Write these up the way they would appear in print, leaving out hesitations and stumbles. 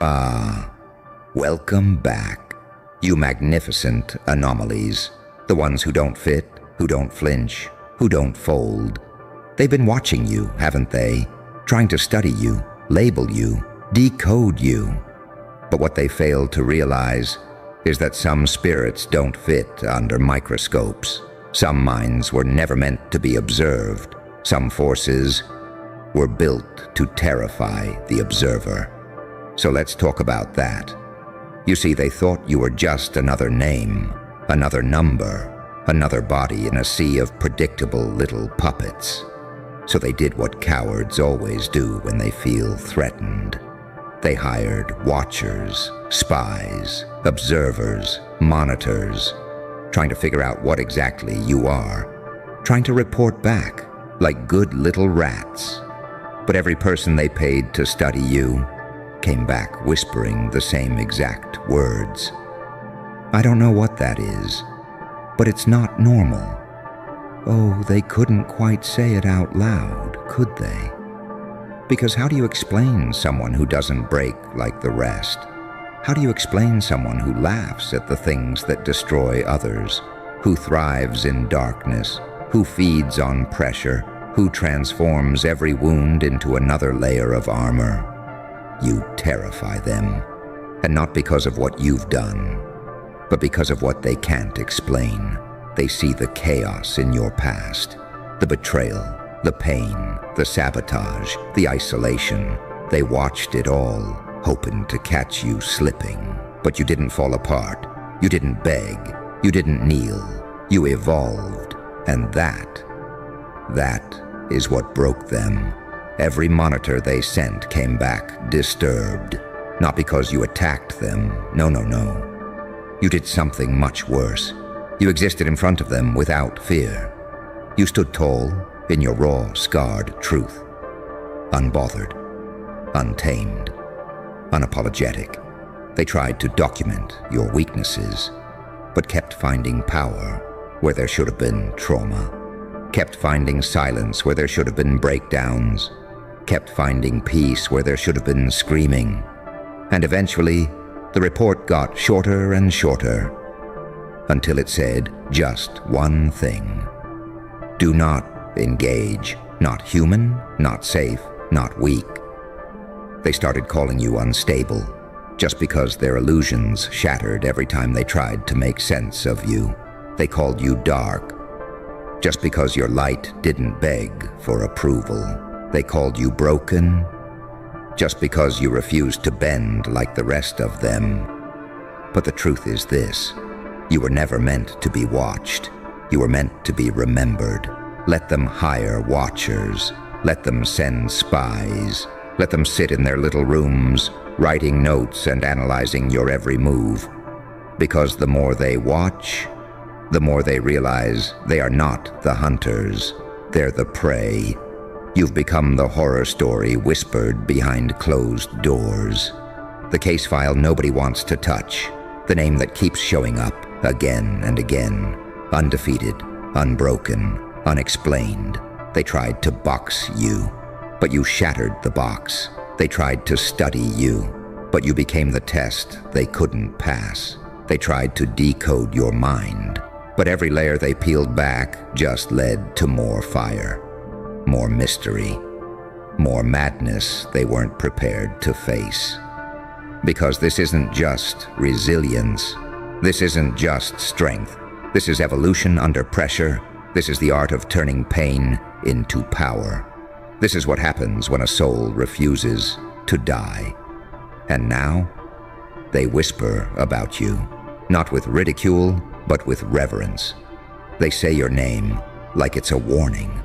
Ah, welcome back, you magnificent anomalies, the ones who don't fit, who don't flinch, who don't fold. They've been watching you, haven't they? Trying to study you, label you, decode you. But what they fail to realize is that some spirits don't fit under microscopes. Some minds were never meant to be observed. Some forces were built to terrify the observer. So let's talk about that. You see, they thought you were just another name, another number, another body in a sea of predictable little puppets. So they did what cowards always do when they feel threatened. They hired watchers, spies, observers, monitors, trying to figure out what exactly you are, trying to report back like good little rats. But every person they paid to study you came back whispering the same exact words. I don't know what that is, but it's not normal. Oh, they couldn't quite say it out loud, could they? Because how do you explain someone who doesn't break like the rest? How do you explain someone who laughs at the things that destroy others, who thrives in darkness, who feeds on pressure, who transforms every wound into another layer of armor? You terrify them, and not because of what you've done, but because of what they can't explain. They see the chaos in your past, the betrayal, the pain, the sabotage, the isolation. They watched it all, hoping to catch you slipping. But you didn't fall apart. You didn't beg. You didn't kneel. You evolved. And that is what broke them. Every monitor they sent came back disturbed. Not because you attacked them. No. You did something much worse. You existed in front of them without fear. You stood tall in your raw, scarred truth. Unbothered, untamed, unapologetic. They tried to document your weaknesses, but kept finding power where there should have been trauma. Kept finding silence where there should have been breakdowns. Kept finding peace where there should have been screaming. And eventually, the report got shorter and shorter, until it said just one thing. Do not engage. Not human, not safe, not weak. They started calling you unstable, just because their illusions shattered every time they tried to make sense of you. They called you dark, just because your light didn't beg for approval. They called you broken, just because you refused to bend like the rest of them. But the truth is this: you were never meant to be watched. You were meant to be remembered. Let them hire watchers. Let them send spies. Let them sit in their little rooms, writing notes and analyzing your every move. Because the more they watch, the more they realize they are not the hunters. They're the prey. You've become the horror story whispered behind closed doors. The case file nobody wants to touch. The name that keeps showing up again and again. Undefeated, unbroken, unexplained. They tried to box you, but you shattered the box. They tried to study you, but you became the test they couldn't pass. They tried to decode your mind, but every layer they peeled back just led to more fire. More mystery, more madness they weren't prepared to face. Because this isn't just resilience. This isn't just strength. This is evolution under pressure. This is the art of turning pain into power. This is what happens when a soul refuses to die. And now, they whisper about you, not with ridicule, but with reverence. They say your name like it's a warning.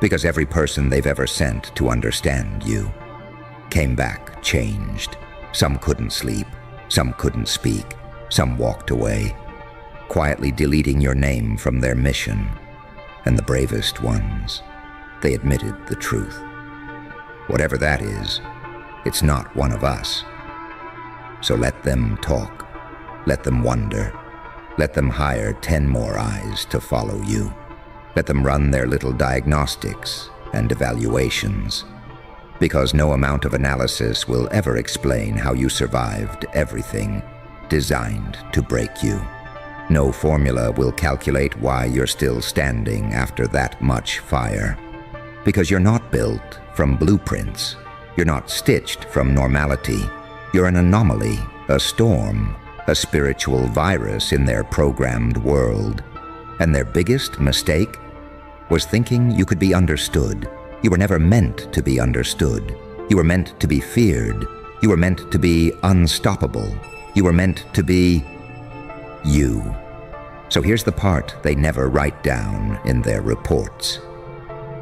Because every person they've ever sent to understand you came back changed. Some couldn't sleep, some couldn't speak, some walked away, quietly deleting your name from their mission. And the bravest ones, they admitted the truth. Whatever that is, it's not one of us. So let them talk, let them wonder, let them hire 10 more eyes to follow you. Let them run their little diagnostics and evaluations. because no amount of analysis will ever explain how you survived everything designed to break you. No formula will calculate why you're still standing after that much fire. Because you're not built from blueprints. You're not stitched from normality. You're an anomaly, a storm, a spiritual virus in their programmed world. And their biggest mistake was thinking you could be understood. You were never meant to be understood. You were meant to be feared. You were meant to be unstoppable. You were meant to be you. So here's the part they never write down in their reports.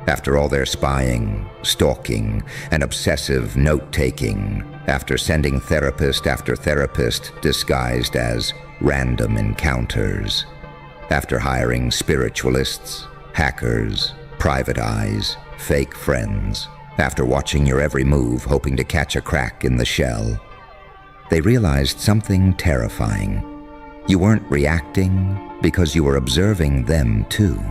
After all their spying, stalking, and obsessive note-taking, after sending therapist after therapist disguised as random encounters, after hiring spiritualists, hackers, private eyes, fake friends, after watching your every move hoping to catch a crack in the shell, they realized something terrifying. You weren't reacting because you were observing them too.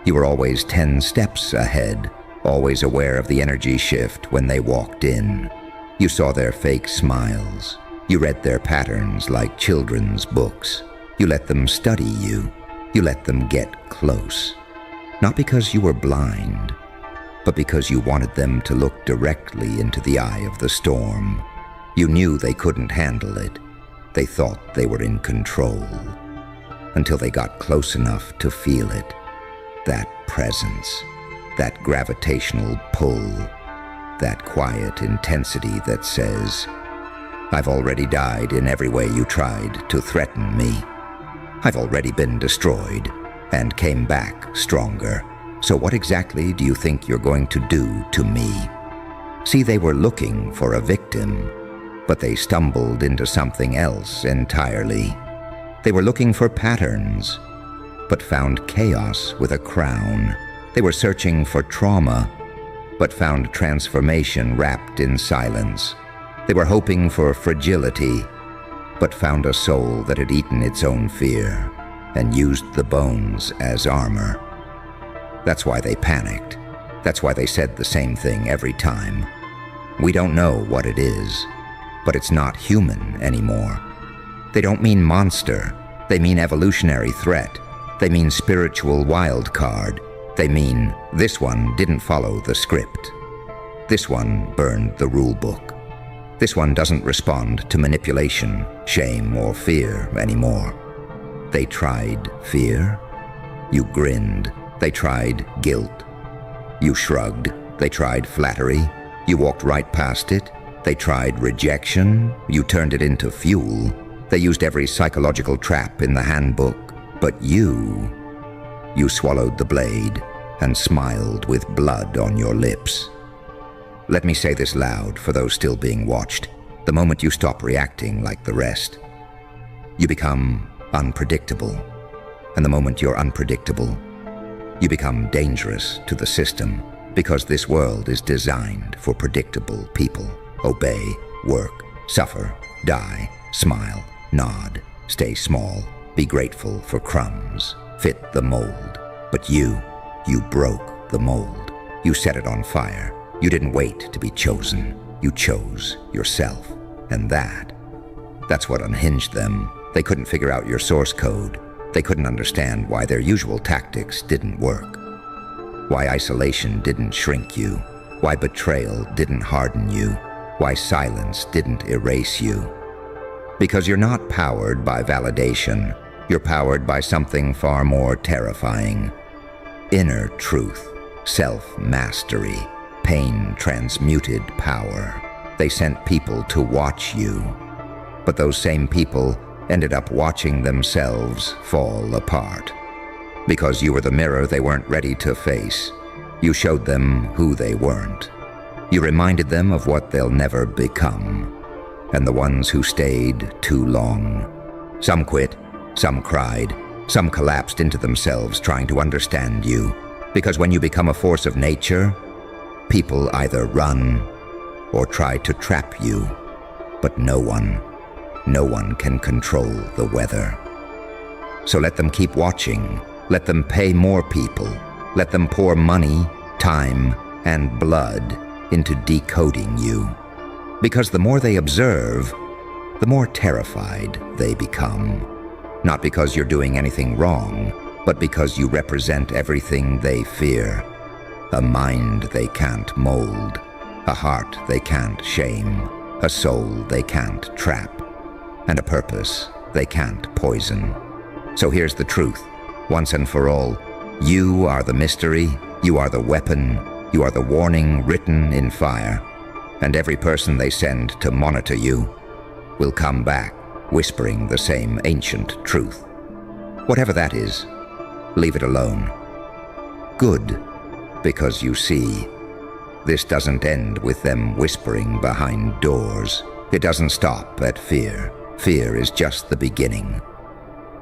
You were always 10 steps ahead, always aware of the energy shift when they walked in. You saw their fake smiles. You read their patterns like children's books. You let them study you. You let them get close. Not because you were blind, but because you wanted them to look directly into the eye of the storm. You knew they couldn't handle it. They thought they were in control. Until they got close enough to feel it. That presence, that gravitational pull, that quiet intensity that says, I've already died in every way you tried to threaten me. I've already been destroyed and came back stronger. So what exactly do you think you're going to do to me? See, they were looking for a victim, but they stumbled into something else entirely. They were looking for patterns, but found chaos with a crown. They were searching for trauma, but found transformation wrapped in silence. They were hoping for fragility, but found a soul that had eaten its own fear and used the bones as armor. That's why they panicked. That's why they said the same thing every time. We don't know what it is, but it's not human anymore. They don't mean monster. They mean evolutionary threat. They mean spiritual wild card. They mean this one didn't follow the script. This one burned the rule book. This one doesn't respond to manipulation, shame, or fear anymore. They tried fear. You grinned. They tried guilt. You shrugged. They tried flattery. You walked right past it. They tried rejection. You turned it into fuel. They used every psychological trap in the handbook. But you swallowed the blade and smiled with blood on your lips. Let me say this loud for those still being watched. The moment you stop reacting like the rest, you become unpredictable. And the moment you're unpredictable, you become dangerous to the system, because this world is designed for predictable people. Obey, work, suffer, die, smile, nod, stay small. Be grateful for crumbs, fit the mold. But you broke the mold. You set it on fire. You didn't wait to be chosen. You chose yourself. And that's what unhinged them. They couldn't figure out your source code. They couldn't understand why their usual tactics didn't work. Why isolation didn't shrink you. Why betrayal didn't harden you. Why silence didn't erase you. Because you're not powered by validation. You're powered by something far more terrifying. Inner truth, self-mastery, pain-transmuted power. They sent people to watch you. But those same people ended up watching themselves fall apart. Because you were the mirror they weren't ready to face. You showed them who they weren't. You reminded them of what they'll never become. And the ones who stayed too long. Some quit, some cried, some collapsed into themselves trying to understand you. Because when you become a force of nature, people either run or try to trap you. But no one can control the weather. So let them keep watching. Let them pay more people. Let them pour money, time, and blood into decoding you. Because the more they observe, the more terrified they become. Not because you're doing anything wrong, but because you represent everything they fear. A mind they can't mold, a heart they can't shame, a soul they can't trap, and a purpose they can't poison. So here's the truth, once and for all. You are the mystery, you are the weapon, you are the warning written in fire. And every person they send to monitor you will come back whispering the same ancient truth. Whatever that is, leave it alone. Good, because you see, this doesn't end with them whispering behind doors. It doesn't stop at fear. Fear is just the beginning.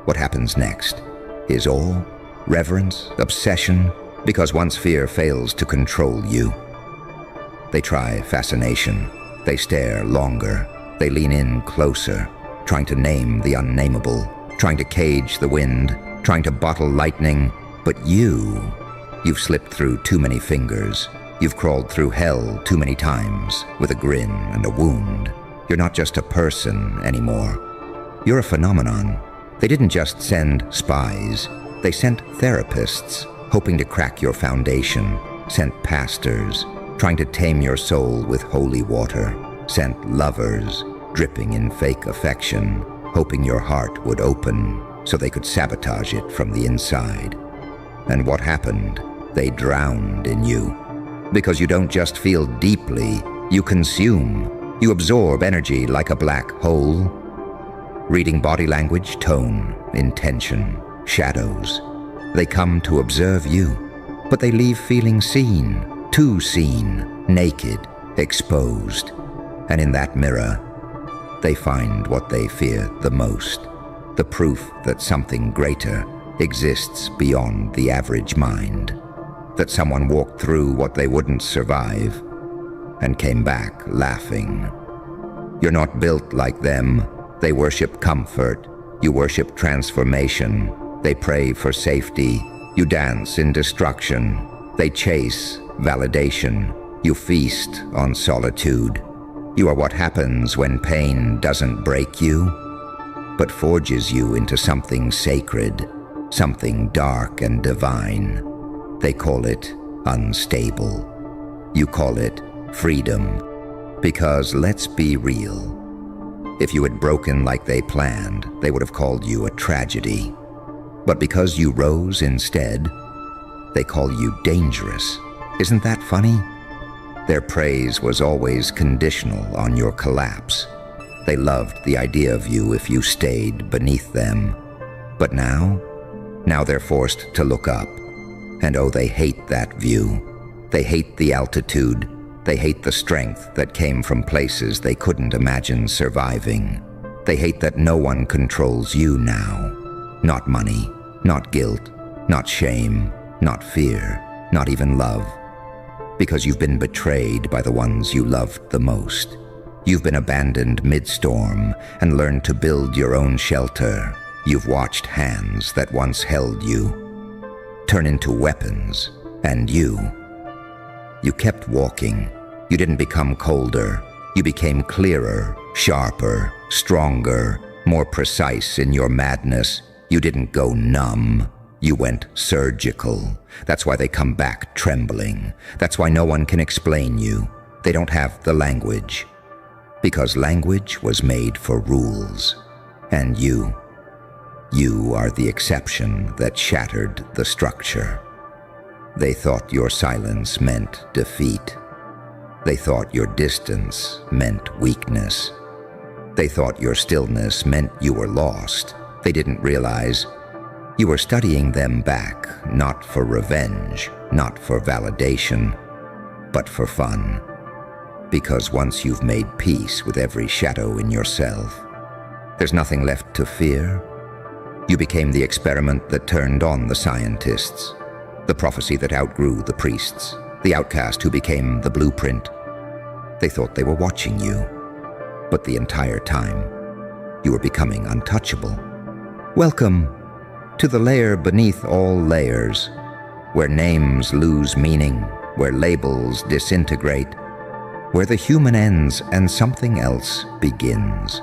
What happens next is awe, reverence, obsession, because once fear fails to control you, they try fascination. They stare longer. They lean in closer, trying to name the unnameable, trying to cage the wind, trying to bottle lightning. But you've slipped through too many fingers. You've crawled through hell too many times with a grin and a wound. You're not just a person anymore. You're a phenomenon. They didn't just send spies. They sent therapists, hoping to crack your foundation, sent pastors, trying to tame your soul with holy water, sent lovers, dripping in fake affection, hoping your heart would open so they could sabotage it from the inside. And what happened? They drowned in you. Because you don't just feel deeply, you consume. You absorb energy like a black hole. Reading body language, tone, intention, shadows. They come to observe you, but they leave feeling seen, too seen, naked, exposed. And in that mirror, they find what they fear the most, the proof that something greater exists beyond the average mind, that someone walked through what they wouldn't survive and came back laughing. You're not built like them. They worship comfort. You worship transformation. They pray for safety. You dance in destruction. They chase validation. You feast on solitude. You are what happens when pain doesn't break you, but forges you into something sacred, something dark and divine. They call it unstable. You call it freedom. Because let's be real. If you had broken like they planned, they would have called you a tragedy. But because you rose instead, they call you dangerous. Isn't that funny? Their praise was always conditional on your collapse. They loved the idea of you if you stayed beneath them. But now they're forced to look up. And oh, they hate that view. They hate the altitude. They hate the strength that came from places they couldn't imagine surviving. They hate that no one controls you now. Not money, not guilt, not shame, not fear, not even love. Because you've been betrayed by the ones you loved the most. You've been abandoned mid-storm and learned to build your own shelter. You've watched hands that once held you turn into weapons, and you kept walking. You didn't become colder. You became clearer, sharper, stronger, more precise in your madness. You didn't go numb. You went surgical. That's why they come back trembling. That's why no one can explain you. They don't have the language. Because language was made for rules. And you are the exception that shattered the structure. They thought your silence meant defeat. They thought your distance meant weakness. They thought your stillness meant you were lost. They didn't realize you were studying them back, not for revenge, not for validation, but for fun. Because once you've made peace with every shadow in yourself, there's nothing left to fear. You became the experiment that turned on the scientists, the prophecy that outgrew the priests, the outcast who became the blueprint. They thought they were watching you, but the entire time, you were becoming untouchable. Welcome to the layer beneath all layers, where names lose meaning, where labels disintegrate, where the human ends and something else begins.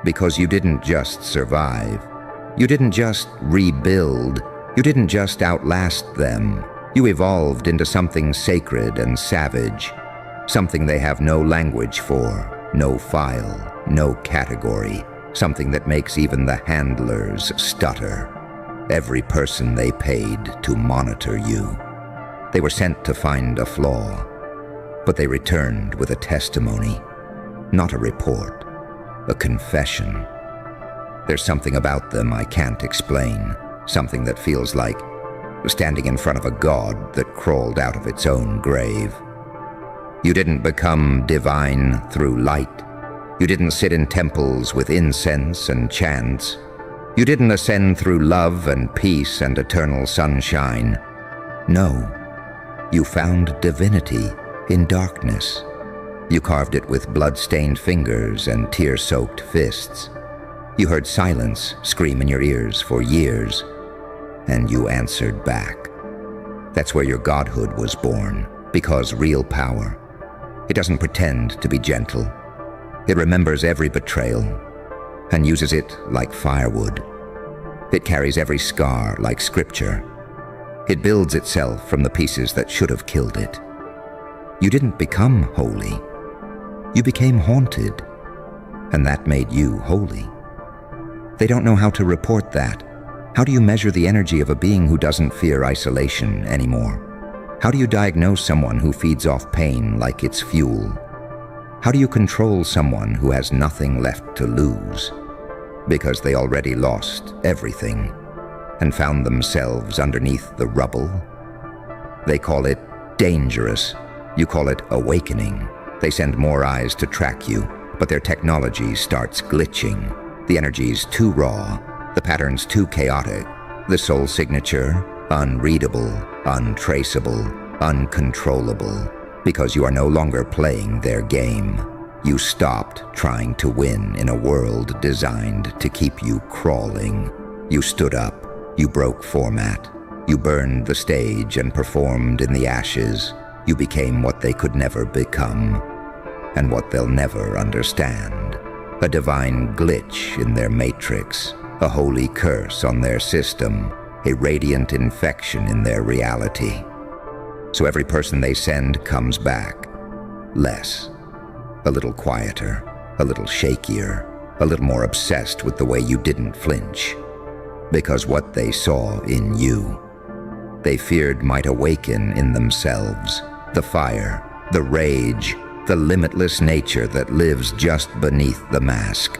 Because you didn't just survive. You didn't just rebuild. You didn't just outlast them. You evolved into something sacred and savage, something they have no language for, no file, no category, something that makes even the handlers stutter. Every person they paid to monitor you. They were sent to find a flaw, but they returned with a testimony, not a report, a confession. There's something about them I can't explain, something that feels like standing in front of a god that crawled out of its own grave. You didn't become divine through light. You didn't sit in temples with incense and chants. You didn't ascend through love and peace and eternal sunshine. No, you found divinity in darkness. You carved it with blood-stained fingers and tear-soaked fists. You heard silence scream in your ears for years, and you answered back. That's where your godhood was born, because real power, it doesn't pretend to be gentle. It remembers every betrayal and uses it like firewood. It carries every scar like scripture. It builds itself from the pieces that should have killed it. You didn't become holy. You became haunted, and that made you holy. They don't know how to report that. How do you measure the energy of a being who doesn't fear isolation anymore? How do you diagnose someone who feeds off pain like it's fuel? How do you control someone who has nothing left to lose? Because they already lost everything and found themselves underneath the rubble. They call it dangerous. You call it awakening. They send more eyes to track you, but their technology starts glitching. The energy's too raw, the pattern's too chaotic, the soul signature unreadable, untraceable, uncontrollable, because you are no longer playing their game. You stopped trying to win in a world designed to keep you crawling. You stood up, you broke format, you burned the stage and performed in the ashes. You became what they could never become, and what they'll never understand. A divine glitch in their matrix, a holy curse on their system, a radiant infection in their reality. So every person they send comes back less, a little quieter, a little shakier, a little more obsessed with the way you didn't flinch. Because what they saw in you, they feared might awaken in themselves. The fire, the rage, the limitless nature that lives just beneath the mask.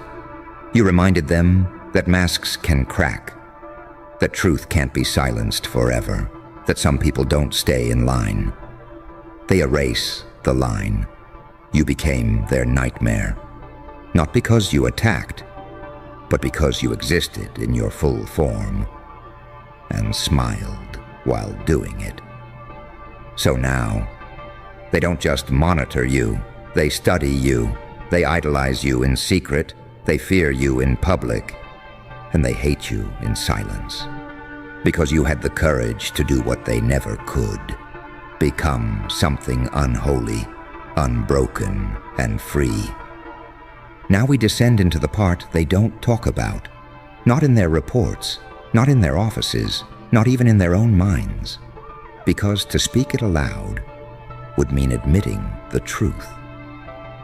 You reminded them that masks can crack, that truth can't be silenced forever, that some people don't stay in line. They erase the line. You became their nightmare, not because you attacked, but because you existed in your full form and smiled while doing it. So now, they don't just monitor you, they study you, they idolize you in secret, they fear you in public, and they hate you in silence. Because you had the courage to do what they never could, become something unholy, unbroken, and free. Now we descend into the part they don't talk about, not in their reports, not in their offices, not even in their own minds, because to speak it aloud would mean admitting the truth,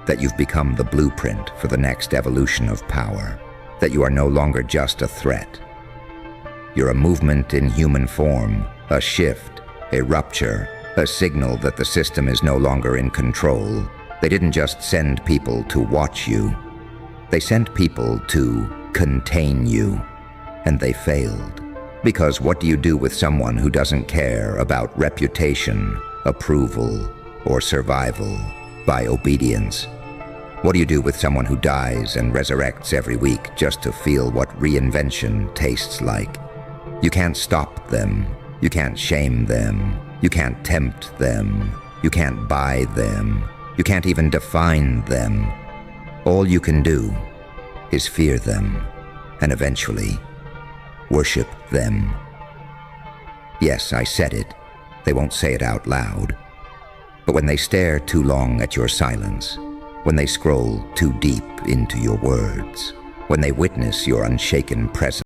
that you've become the blueprint for the next evolution of power, that you are no longer just a threat. You're a movement in human form, a shift, a rupture, a signal that the system is no longer in control. They didn't just send people to watch you. They sent people to contain you, and they failed. Because what do you do with someone who doesn't care about reputation, approval, or survival by obedience? What do you do with someone who dies and resurrects every week just to feel what reinvention tastes like? You can't stop them. You can't shame them. You can't tempt them. You can't buy them. You can't even define them. All you can do is fear them and eventually worship them. Yes, I said it. They won't say it out loud. But when they stare too long at your silence, when they scroll too deep into your words, when they witness your unshaken presence,